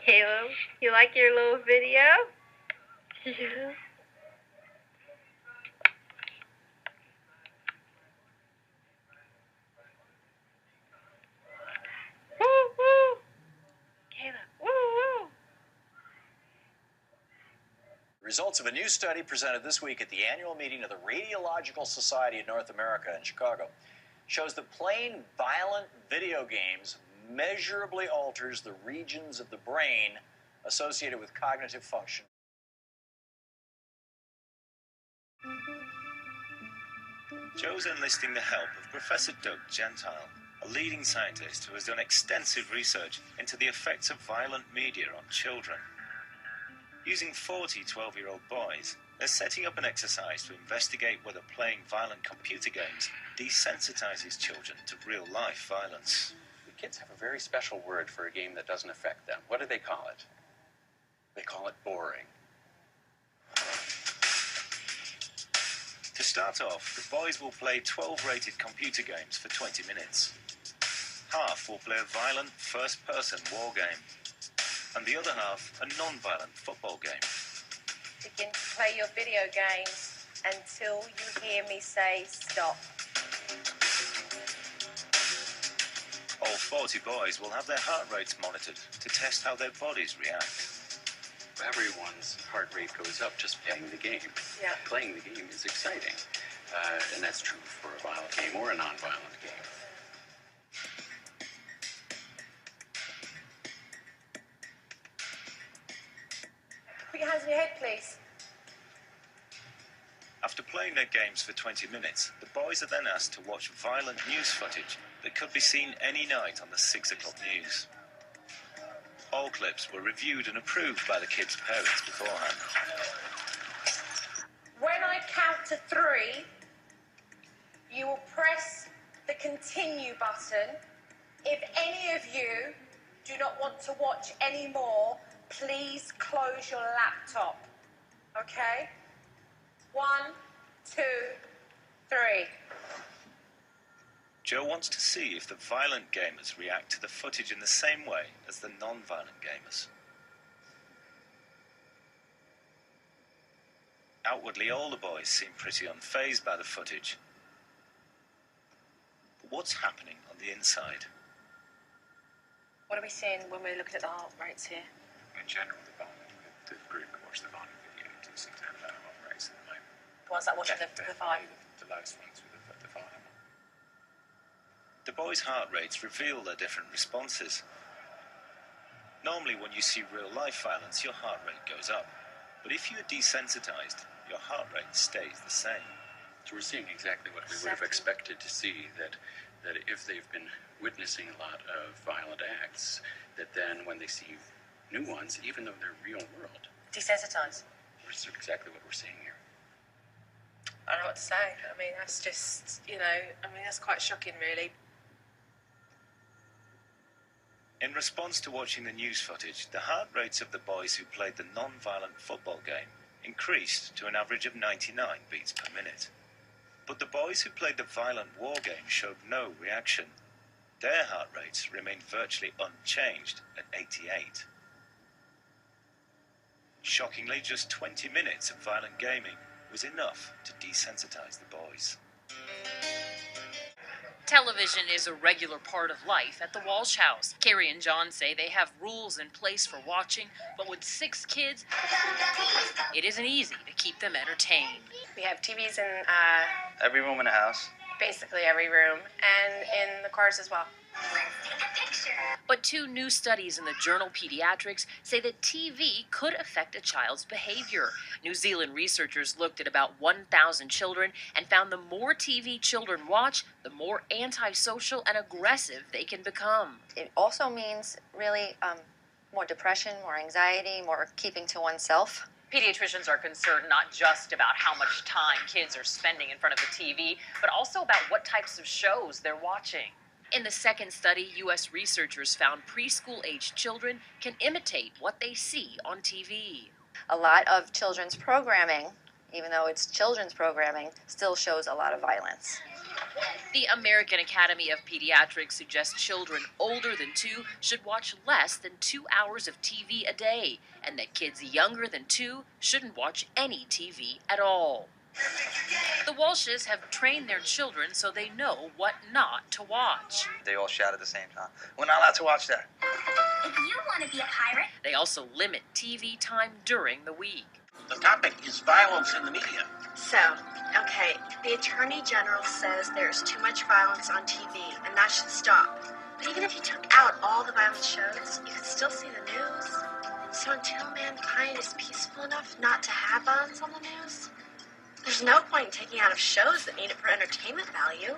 Caleb, you like your little video? Yeah. Woo, woo. Caleb, woo, woo. Results of a new study presented this week at the annual meeting of the Radiological Society of North America in Chicago shows that playing violent video games measurably alters the regions of the brain associated with cognitive function. Joe's enlisting the help of Professor Doug Gentile, a leading scientist who has done extensive research into the effects of violent media on children. Using 40 12-year-old boys, they're setting up an exercise to investigate whether playing violent computer games desensitizes children to real-life violence. The kids have a very special word for a game that doesn't affect them. What do they call it? They call it boring. To start off, the boys will play 12-rated computer games for 20 minutes. Half will play a violent first-person war game, and the other half a non-violent football game. Begin to play your video games until you hear me say stop. All 40 boys will have their heart rates monitored to test how their bodies react. Everyone's heart rate goes up just playing the game. Yeah. Playing the game is exciting. And that's true for a violent game or a non-violent game. Put your hands on your head, please. After playing their games for 20 minutes, the boys are then asked to watch violent news footage that could be seen any night on the 6 o'clock news. All clips were reviewed and approved by the kids' parents beforehand. When I count to 3, you will press the continue button. If any of you do not want to watch any more, please close your laptop. Okay? 1, 2, 3. Joe wants to see if the violent gamers react to the footage in the same way as the non-violent gamers. Outwardly, all the boys seem pretty unfazed by the footage. But what's happening on the inside? What are we seeing when we're looking at the heart rates here? In general, the group that watch the violent video do seem to have lower heart rates at the moment. The ones that watch the violent. The lowest ones with the violent. The boys' heart rates reveal their different responses. Normally, when you see real-life violence, your heart rate goes up. But if you're desensitized, your heart rate stays the same. So we're seeing exactly what we would have expected to see, that if they've been witnessing a lot of violent acts, that then when they see new ones, even though they're real world, Desensitized. which is exactly what we're seeing here. I don't know what to say. I mean, that's just, that's quite shocking, really. In response to watching the news footage, the heart rates of the boys who played the non-violent football game increased to an average of 99 beats per minute. But the boys who played the violent war game showed no reaction. Their heart rates remained virtually unchanged at 88. Shockingly, just 20 minutes of violent gaming was enough to desensitize the boys. Television is a regular part of life at the Walsh House. Carrie and John say they have rules in place for watching, but with 6 kids, it isn't easy to keep them entertained. We have TVs in Every room in the house. basically every room, and in the cars as well. But two new studies in the journal Pediatrics say that TV could affect a child's behavior. New Zealand researchers looked at about 1,000 children and found the more TV children watch, the more antisocial and aggressive they can become. It also means really more depression, more anxiety, more keeping to oneself. Pediatricians are concerned not just about how much time kids are spending in front of the TV, but also about what types of shows they're watching. In the second study, U.S. researchers found preschool-aged children can imitate what they see on TV. A lot of children's programming, even though it's children's programming, still shows a lot of violence. The American Academy of Pediatrics suggests children older than 2 should watch less than 2 hours of TV a day, and that kids younger than 2 shouldn't watch any TV at all. The Walshes have trained their children so they know what not to watch. They all shout at the same time. We're not allowed to watch that. If you want to be a pirate. They also limit TV time during the week. The topic is violence in the media. So, okay, the Attorney General says there's too much violence on TV, and that should stop. But even if you took out all the violent shows, you could still see the news. So until mankind is peaceful enough not to have violence on the news, there's no point in taking out of shows that need it for entertainment value.